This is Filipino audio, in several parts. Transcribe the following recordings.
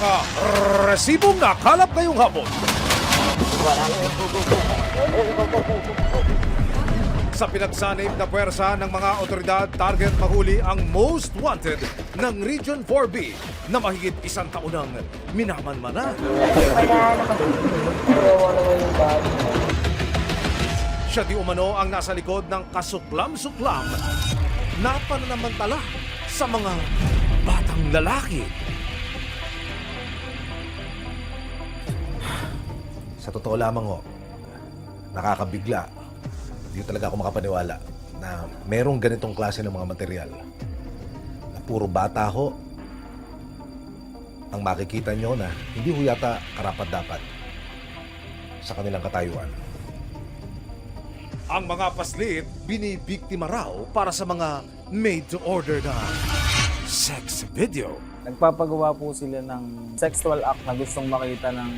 mga resibong nakalap ngayong hapon. Sa pinagsanib na puwersa ng mga otoridad, target mahuli ang most wanted ng Region 4B na mahigit isang taon ng minamanmana. Siya di umano ang nasa likod ng kasuklam-suklam na pananamantala sa mga batang lalaki. Sa totoo lamang ho, nakakabigla. Hindi talaga ako makapaniwala na merong ganitong klase ng mga material na puro bata ho ang makikita nyo na hindi ho yata karapat-dapat sa kanilang katayuan. Ang mga paslit binibiktima raw para sa mga made-to-order na sex video. Nagpapagawa po sila ng sexual act na gustong makita ng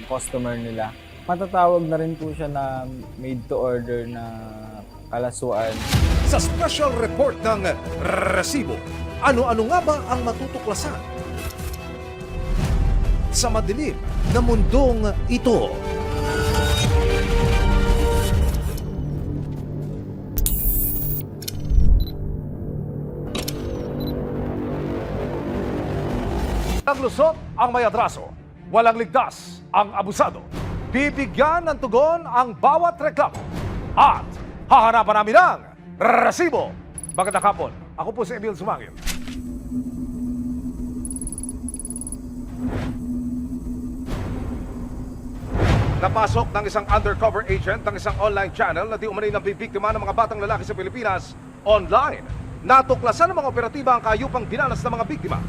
customer nila. Matatawag na rin po siya na made-to-order na kalasuan. Sa special report ng Resibo, ano-ano nga ba ang matutuklasan? Sa madilim na mundong ito. Ang lusot ang may atraso, walang ligtas ang abusado. Bibigyan ng tugon ang bawat reklamo at hahanapan namin ng Resibo. Magandang hapon, ako po si Emil Sumangil. Napasok ng isang undercover agent ng isang online channel na di umano'y nabibiktima ng mga batang lalaki sa Pilipinas online. Natuklasan ng mga operatiba ang kayupang dinanas ng mga biktima.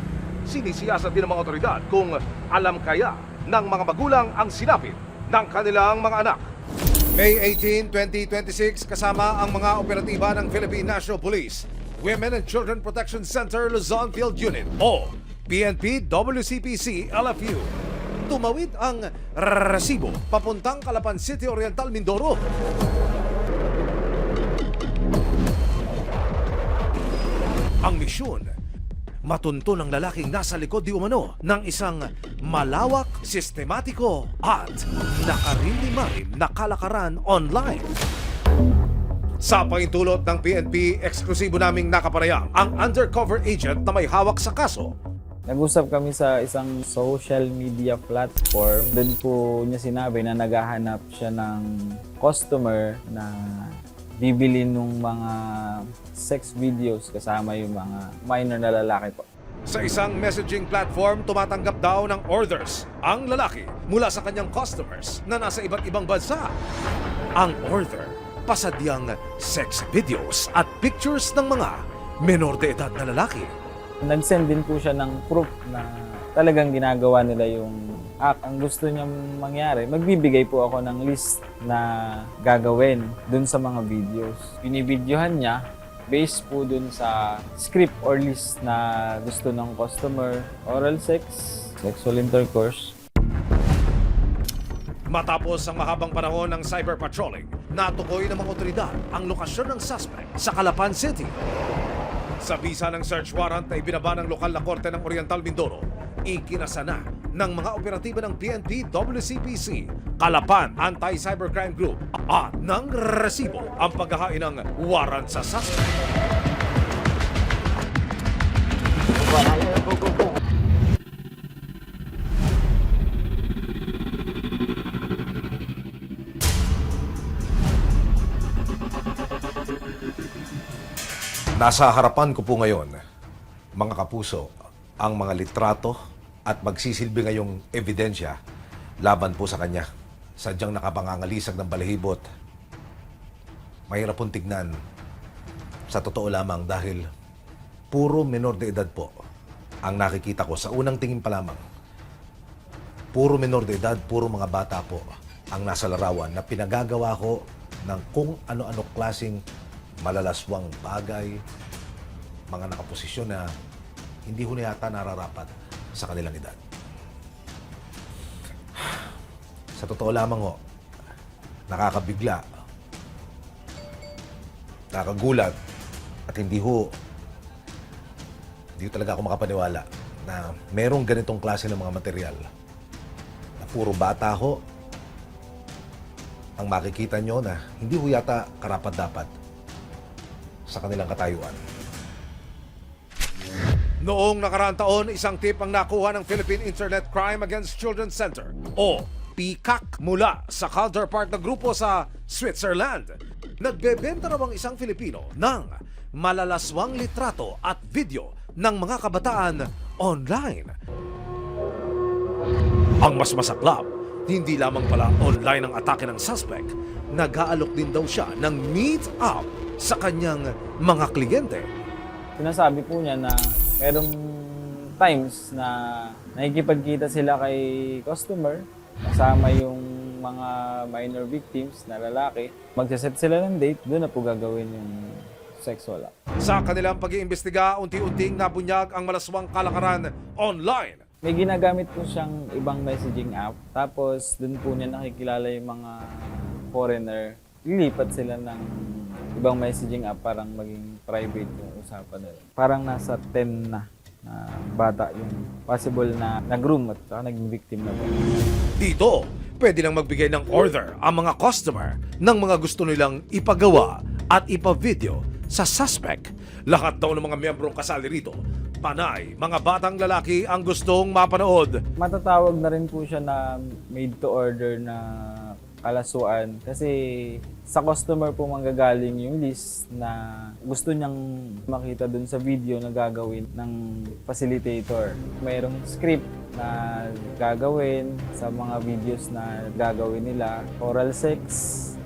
Sinisiyasat din ng mga otoridad kung alam kaya ng mga magulang ang sinapit ng kanilang mga anak. May 18, 2026 kasama ang mga operatiba ng Philippine National Police, Women and Children Protection Center Luzon Field Unit o PNP WCPC LFU. Tumawid ang Resibo papuntang Calapan City, Oriental, Mindoro. Ang misyon, matuntun ang lalaking nasa likod di umano ng isang malawak, sistematiko at nakarimlim-marim na kalakaran online. Sa pahintulot ng PNP, eksklusibo naming nakapanayam ang undercover agent na may hawak sa kaso. Nag-usap kami sa isang social media platform. Doon po niya sinabi na naghahanap siya ng customer na bibili nung mga sex videos kasama yung mga minor na lalaki po. Sa isang messaging platform, tumatanggap daw ng orders ang lalaki mula sa kanyang customers na nasa iba't ibang bansa. Ang order, pasadyang sex videos at pictures ng mga menor de edad na lalaki. Nag-send din po siya ng proof na talagang ginagawa nila yung act. Ang gusto niyang mangyari, magbibigay po ako ng list na gagawin dun sa mga videos. Binibidyohan niya based po dun sa script or list na gusto ng customer, oral sex, sexual intercourse. Matapos ang mahabang panahon ng cyber patrolling, natukoy ng mga otoridad ang lokasyon ng suspect sa Calapan City. Sa bisa ng search warrant na ibinaba ng lokal na korte ng Oriental Mindoro, ikinasana ng mga operatiba ng PNP WCPC, Calapan Anti-Cybercrime Group at ng Resibo ang paghahain ng warrant sa suspect. Nasa harapan ko po ngayon, mga kapuso, ang mga litrato at magsisilbi ngayong ebidensya laban po sa kanya. Sadyang nakapangangalisag ng balahibot. Mahirap pong tignan sa totoo lamang dahil puro menor de edad po ang nakikita ko sa unang tingin pa lamang. Puro menor de edad, puro mga bata po ang nasa larawan na pinagagawa ko ng kung ano-ano klaseng malalaswang bagay, mga nakaposisyon na hindi ho na yata nararapat sa kanilang edad. Sa totoo lamang ho, nakakabigla, nakakagulat, at hindi ho talaga ako makapaniwala na merong ganitong klase ng mga material na puro bata ho ang makikita nyo na hindi ho yata karapat-dapat sa kanilang katayuan. Noong nakaraang taon, isang tip ang nakuha ng Philippine Internet Crime Against Children Center o PICAC mula sa counterpart na grupo sa Switzerland. Nagbebenta raw ang isang Filipino ng malalaswang litrato at video ng mga kabataan online. Ang mas masaklap, hindi lamang pala online ang atake ng suspect, nag-aalok din daw siya ng meet-up sa kanyang mga kliyente. Sinasabi po niya na merong times na nakikipagkita sila kay customer, kasama yung mga minor victims na lalaki. Magsaset sila ng date, doon na po gagawin yung sexual act. Sa kanilang pag-iimbestiga, unti-unting nabunyag ang malaswang kalakaran online. May ginagamit po siyang ibang messaging app, tapos doon po niya nakikilala yung mga foreigner. Lilipat sila ng ibang messaging app parang maging private yung usapan nila. Parang nasa 10 na bata yung possible na nag-groom at saka naging victim na po. Dito, pwede nang magbigay ng order ang mga customer ng mga gusto nilang ipagawa at ipa-video sa suspect. Lahat daw ng mga miyembrong kasali rito, panay, mga batang lalaki ang gustong mapanood. Matatawag na rin po siya na made to order na kalasuan kasi sa customer po manggagaling yung list na gusto niyang makita dun sa video na gagawin ng facilitator. Mayroong script na gagawin sa mga videos na gagawin nila, oral sex,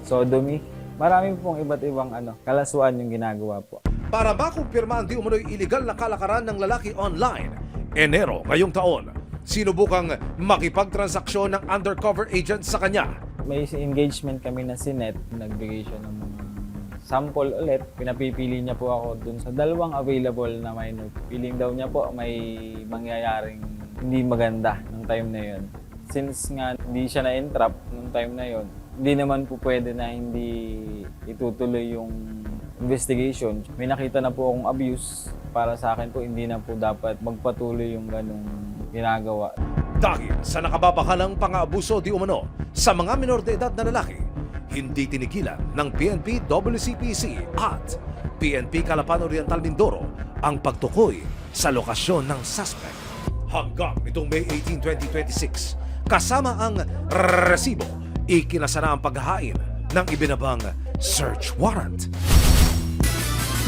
sodomy. Marami pong iba't ibang kalasuan yung ginagawa po. Para makumpirma ang di umano'y illegal na kalakaran ng lalaki online, Enero ngayong taon, sinubukang makipagtransaksyon ng undercover agent sa kanya. May engagement kami na sinet, nagbigay siya ng mga sample ulit. Pinapipili niya po ako dun sa dalawang available na minor. Piling daw niya po may mangyayaring hindi maganda ng time na yon. Since nga hindi siya na-entrap ng time na yon, hindi naman po pwede na hindi itutuloy yung investigation. May nakita na po akong abuse. Para sa akin po, hindi na po dapat magpatuloy yung ganung ginagawa. Dahil sa nakababakalang pang-aabuso di umano sa mga minor de edad na lalaki, hindi tinigilan ng PNP WCPC at PNP Calapan Oriental Mindoro ang pagtukoy sa lokasyon ng suspect. Hanggang nitong May 18, 2026, kasama ang resibo, ikinasana ang paghahain ng ibinabang search warrant.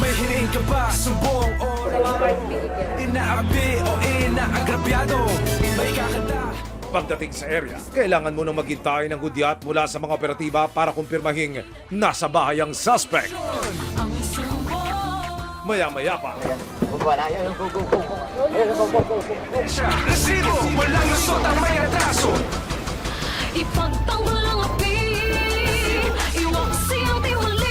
May hiling ka ba sumbong o inaabi o inaagrabyado? May kakanta. Pagdating sa area, kailangan mo nang maghintay ng hudyat mula sa mga operatiba para kumpirmahing nasa bahay ang suspect. Maya-maya pa, Resibo, walang lusot ang may atraso. Ipagtanggol ang api, iwaksi ang tiwali.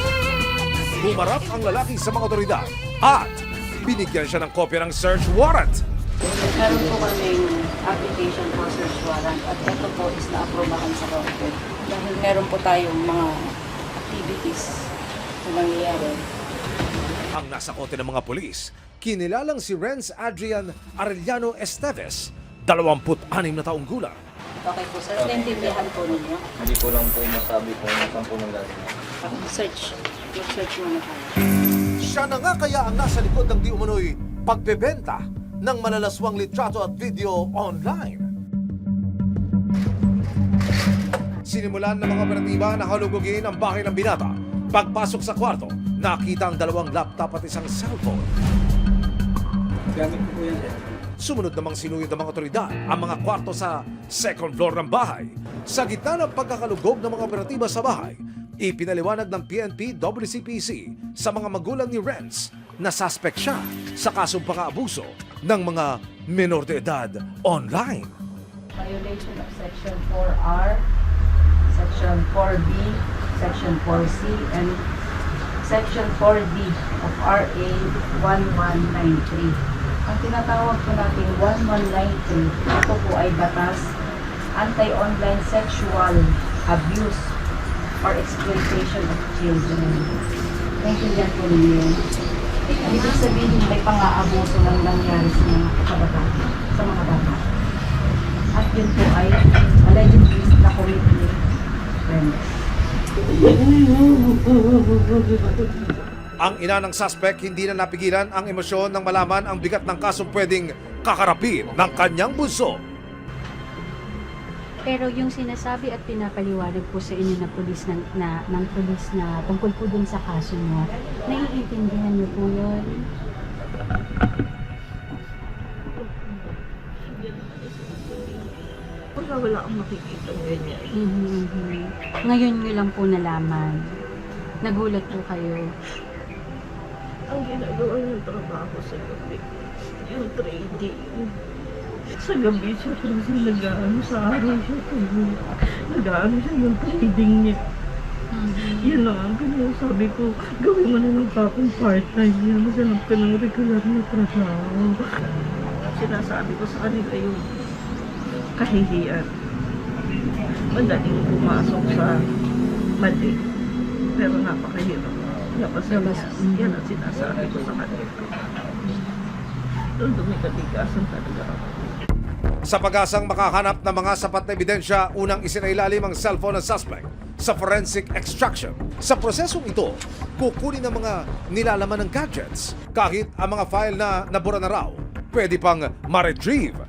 humarap ang lalaki sa mga otoridad at binigyan siya ng kopya ng search warrant. Meron po kaming application for search warrant at ito po is na-aprobahan sa korte. Dahil meron po tayong mga activities na nangyayari. Ang nasa kote ng mga polis, kinilalang si Renz Adrian Arellano Esteves, 26 na taong gulang. Okay po sir, naintindihan po ninyo. Hindi ko lang po masabi kung saan po nanggaling. Search. Mag-search muna tayo. Siya na nga kaya ang nasa likod ng di umano'y pagbebenta ng malalaswang litrato at video online. Sinimulan ng mga operatiba na halugugin ang bahay ng binata. Pagpasok sa kwarto, nakita ang 2 laptop at isang cellphone. Gamit ko po yan. Sumunod namang sinuyod ng mga otoridad ang mga kwarto sa second floor ng bahay. Sa gitna ng pagkakalugog ng mga operatiba sa bahay, ipinaliwanag ng PNP WCPC sa mga magulang ni Renz na suspect siya sa kasong pang-aabuso ng mga menor de edad online. Violation of Section 4R, Section 4B, Section 4C, and Section 4D of RA 1193. Ang tinatawag po natin 1193, ito po ay batas anti-online sexual abuse or exploitation of children. Naintindihan po ninyo yun. Ibig sabihin may pang-aabuso lang nangyari sa mga kabataan. sa mga bata. At yun po ay allegedly na committee offense. Ang ina ng suspect hindi na napigilan ang emosyon nang malaman ang bigat ng kasong pwedeng kakarapin ng kanyang bunso. Pero yung sinasabi at pinapaliwanag po sa inyo na pulis ng pulis na tungkol po dun sa kaso nyo, naiintindihan niyo po yun? Wala akong makikita ganyan. Ngayon nyo lang po nalaman. Nagulat po kayo. Ang ginagawa ng trabaho sa gabi, yung trading. Sa gabi siya kasi nag-ano sa araw siya. Nag-ano siya yung trading niya. Yun lang ang ganyan. Sabi ko, gawin mo na lang kapong part-time niya. Maghanap ka ng regular na trabaho. Sinasabi ko sa kanila yung kahihiyan. Madaling pumasok sa mali. Pero napakahirap. Labas. Yan ang sinasabi ko sa kanila. Doon dumikatigasan talaga ako. Sa pag-asang makahanap ng mga sapat na ebidensya, unang isinailalim ang cellphone ng suspect sa forensic extraction. Sa prosesong ito, kukunin ang mga nilalaman ng gadgets. Kahit ang mga file na nabura na raw, pwede pang ma-retrieve.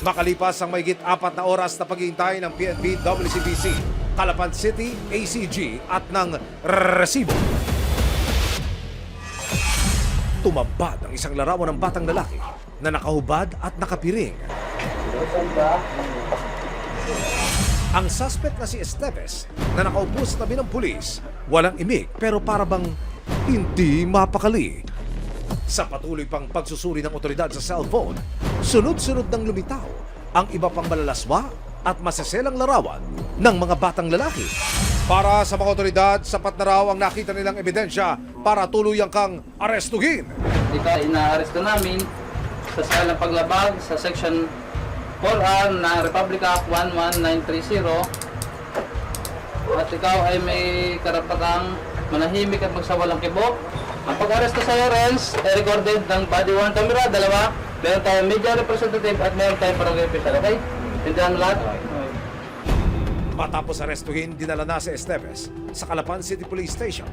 Makalipas ang mahigit 4 na oras na paghihintay ng PNP, WCPC, Calapan City, ACG at ng resibo. Tumabad ang isang larawan ng batang lalaki na nakahubad at nakapiring. Ang suspect na si Esteves na nakaupo sa tabi ng pulis, walang imik pero para bang hindi mapakali. Sa patuloy pang pagsusuri ng otoridad sa cellphone, sunod-sunod nang lumitaw ang iba pang malalaswa at maseselang larawan ng mga batang lalaki. Para sa mga otoridad, sapat na raw ang nakita nilang ebidensya para tuluyang kang arestuhin. Ika inaaresto namin sa salang paglabag sa Section 4R ng Republic Act 11930 at ikaw ay may karapatang manahimik at magsawalang kibok. Ang pag-aresto sa Renz ay recorded ng body worn camera, dalawa. Meron tayong media representative at meron tayong barangay official. Okay? Tindihan mo lahat? Matapos arestuhin, dinala na si Esteves sa Calapan City Police Station.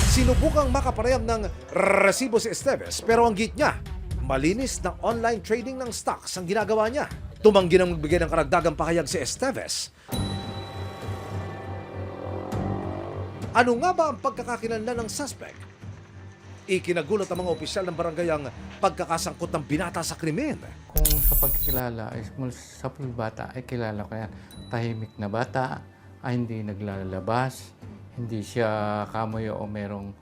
Sinubukang makapareham ng resibo si Esteves pero ang git niya, malinis na online trading ng stocks ang ginagawa niya. Tumanggi nang magbigay ng karagdagang pahayag si Esteves. Ano nga ba ang pagkakakilanlan ng suspect? Ikinagulat ang mga opisyal ng barangay ang pagkakasangkot ng binata sa krimen. Kung sa pagkikilala, sa bata ay kilala ko yan. Tahimik na bata, ay hindi naglalabas, hindi siya kamoy o merong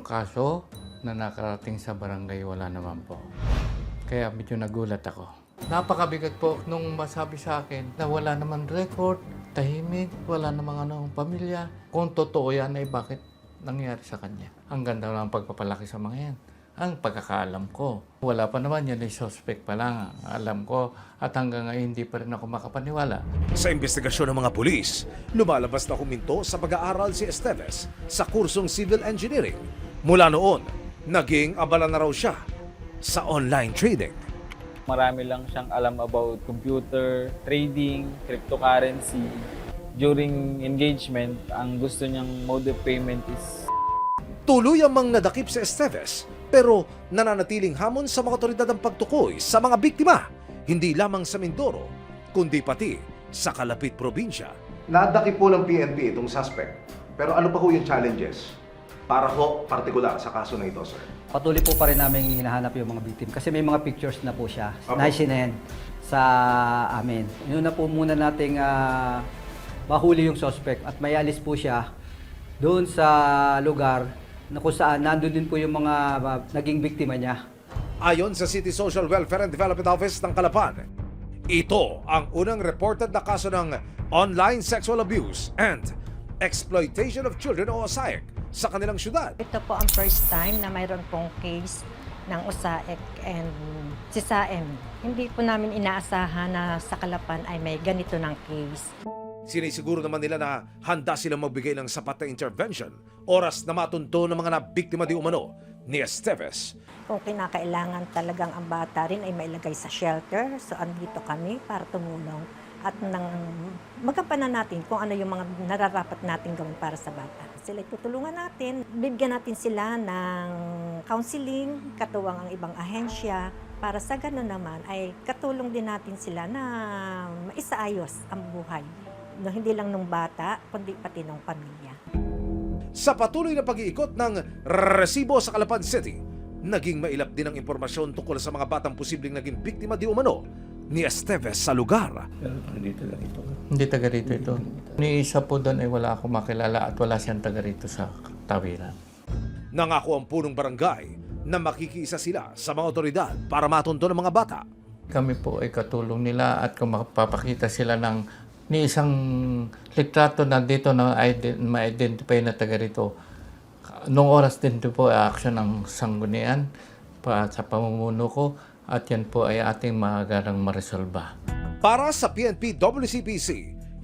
kaso na nakarating sa barangay, wala naman po. Kaya medyo nagulat ako. Napakabigat po nung masabi sa akin na wala naman record, tahimik, wala namang pamilya. Kung totoo yan ay bakit nangyari sa kanya. Ang ganda ng pagpapalaki sa mga yan. Ang pagkakaalam ko. Wala pa naman yan, ay suspect pa lang. Alam ko at hanggang ngayon hindi pa rin ako makapaniwala. Sa investigasyon ng mga pulis, lumalabas na huminto sa pag-aaral si Esteves sa kursong Civil Engineering. Mula noon, naging abala na raw siya sa online trading. Marami lang siyang alam about computer, trading, cryptocurrency. During engagement, ang gusto niyang mode of payment is Tuluyang mang nadakip si Esteves pero nananatiling hamon sa mga otoridad ang pagtukoy sa mga biktima, hindi lamang sa Mindoro, kundi pati sa kalapit probinsya. Nadakip po ng PNP itong suspect. Pero ano pa ho yung challenges para ho partikular sa kaso na ito, sir? Patuloy po pa rin namin hinahanap yung mga victim kasi may mga pictures na po siya na sinend sa amin. Yun na po muna nating mahuli yung suspect at may alis po siya doon sa lugar na kung saan nandun din po yung mga naging biktima niya. Ayon sa City Social Welfare and Development Office ng Calapan, ito ang unang reported na kaso ng online sexual abuse and exploitation of children o OSAEC sa kanilang syudad. Ito po ang first time na mayroon pong case ng OSAEC and CSAM. Hindi po namin inaasahan na sa Calapan ay may ganito ng case. Sinisiguro naman nila na handa silang magbigay ng sapat na intervention oras na matunto ng mga nabiktima di umano ni Esteves. Kung kinakailangan talagang ang bata rin ay mailagay sa shelter, so andito kami para tumulong at magampanan natin kung ano yung mga nararapat natin gawin para sa bata. Sila tutulungan natin, bibigyan natin sila ng counseling, katuwang ang ibang ahensya, para sa gano'n naman ay katulong din natin sila na maisaayos ang buhay. No, hindi lang ng bata, kundi pati ng pamilya. Sa patuloy na pag-iikot ng resibo sa Calapan City, naging mailap din ang impormasyon tungkol sa mga batang posibleng naging biktima di umano ni Esteves sa lugar. Hindi taga rito ito. Ni isa po doon ay wala akong makilala at wala siyang taga rito sa Tawiran. Nangako ang punong barangay na makikiisa sila sa mga otoridad para matunto ng mga bata. Kami po ay katulong nila at kung mapapakita sila ng ni isang litrato na dito na ma-identify na taga rito. Noong oras din po ay action ng sanggunian sa pamumuno ko at yan po ay ating magagang maresolba. Para sa PNP WCPC,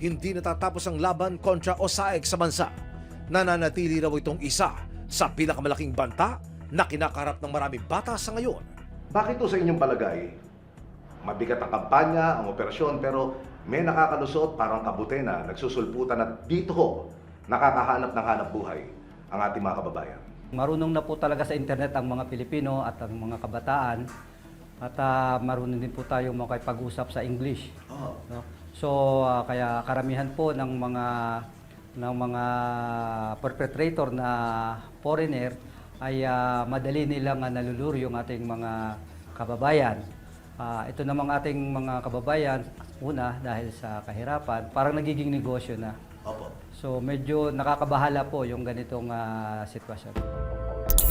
hindi natatapos ang laban kontra OSAIC sa bansa. Nananatili raw itong isa sa pinakamalaking banta na kinakaharap ng maraming bata sa ngayon. Bakit to sa inyong palagay? Mabigat ang kampanya, ang operasyon, pero may nakakalusot parang kabute na nagsusulputan at dito ho, nakakahanap ng hanap buhay ang ating mga kababayan. Marunong na po talaga sa internet ang mga Pilipino at ang mga kabataan at marunong din po tayo makipag-usap sa English. No? So kaya karamihan po ng mga perpetrator na foreigner ay madali nilang naluluro yung ating mga kababayan. Ito namang ating mga kababayan, una dahil sa kahirapan, parang nagiging negosyo na. Opo. So medyo nakakabahala po yung ganitong sitwasyon.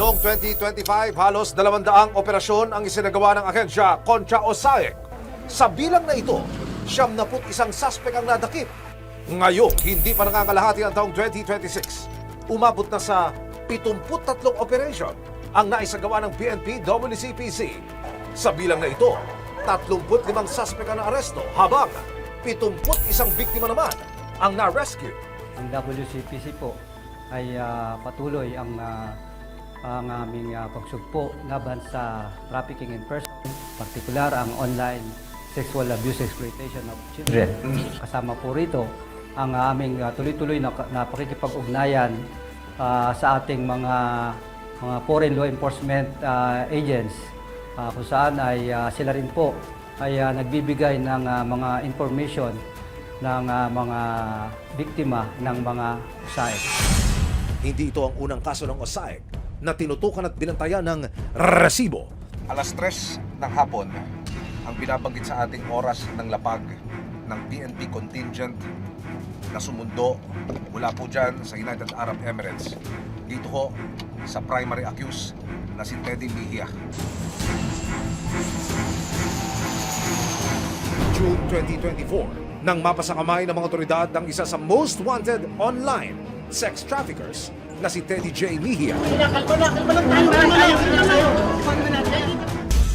Noong 2025, halos 200 operasyon ang isinagawa ng ahensya kontra OSAIC. Sa bilang na ito, 71 suspect ang nadakip. Ngayon, hindi pa nangangalahati ang taong 2026. Umabot na sa 73 operation ang naisagawa ng PNP WCPC. Sa bilang na ito, 35 suspect ang naaresto habang 71 biktima naman ang na-rescue. Ang WCPC po ay patuloy ang aming pagsugpo laban sa trafficking in person, partikular ang online sexual abuse exploitation of children. Kasama po rito ang aming tuloy-tuloy na pakikipag-ugnayan sa ating mga foreign law enforcement agents kung saan ay sila rin po ay nagbibigay ng mga information ng mga biktima ng mga OSAIC. Hindi ito ang unang kaso ng OSAIC na tinutukan at binantayan ng resibo. Alas 3 ng hapon, ang binabanggit sa ating oras ng lapag ng PNP contingent na sumundo mula po dyan sa United Arab Emirates. Dito ho sa primary accused na si Teddy Mejia. June 2024, nang mapasa kamay ng mga otoridad ng isa sa most wanted online sex traffickers na si Teddy J. Mejia.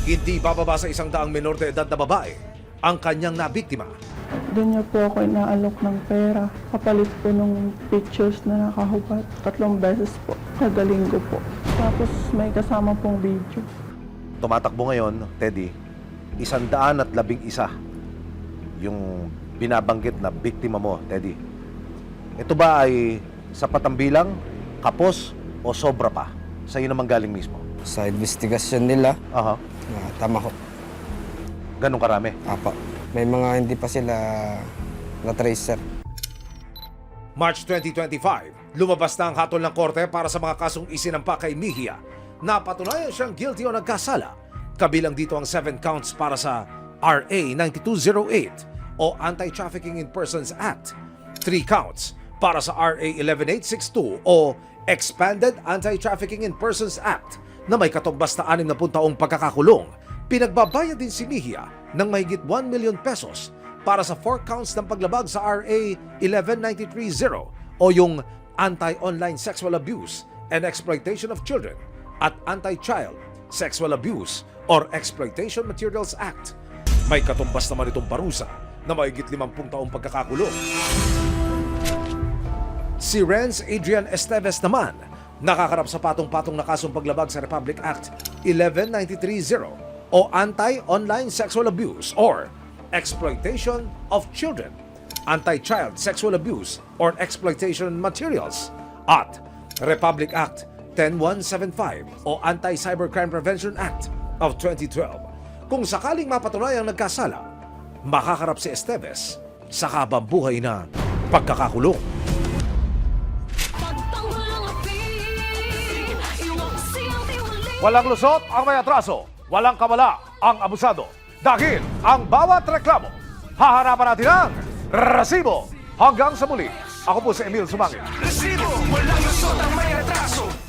Hindi bababa sa 100 menor de edad na babae ang kanyang nabiktima. Doon niya po ako inaalok ng pera. Kapalit po nung pictures na nakahubad. 3 beses po. Kada linggo po. Tapos may kasama pong video. Tumatakbo ngayon, Teddy, 111 yung binabanggit na biktima mo, Teddy. Ito ba ay sapat ang bilang, kapos, o sobra pa? Sa iyo naman galing mismo? Sa investigasyon nila, tama ko. Ganun karami? Apa. May mga hindi pa sila na-trace, sir. March 2025, lumabas na ang hatol ng korte para sa mga kasong isinampa kay Mejia. Napatunayan siyang guilty o nagkasala. Kabilang dito ang 7 counts para sa RA 9208 o Anti-Trafficking in Persons Act, 3 counts para sa RA 11862 o Expanded Anti-Trafficking in Persons Act na may katumbas na 60 taong pagkakakulong. Pinagbabayad din si Mejia ng mahigit 1 million pesos para sa 4 counts ng paglabag sa RA 11930 o yung Anti-Online Sexual Abuse and Exploitation of Children at Anti-Child Sexual Abuse or Exploitation Materials Act. May katumbas naman itong parusa na mahigit 50 taong pagkakakulong. Si Renz Adrian Esteves naman, nakakarap sa patong-patong na kasong paglabag sa Republic Act 11930 o Anti-Online Sexual Abuse or Exploitation of Children, Anti-Child Sexual Abuse or Exploitation Materials at Republic Act 10175 o Anti-Cybercrime Prevention Act of 2012. Kung sakaling mapatunayang nagkasala, makakarap si Esteves sa habang buhay na pagkakakulong. Walang lusot ang may atraso, walang kamala ang abusado. Dahil ang bawat reklamo, haharapan natin ang resibo. Hanggang sa muli, ako po si Emil Sumangit. Resibo, walang lusot ang may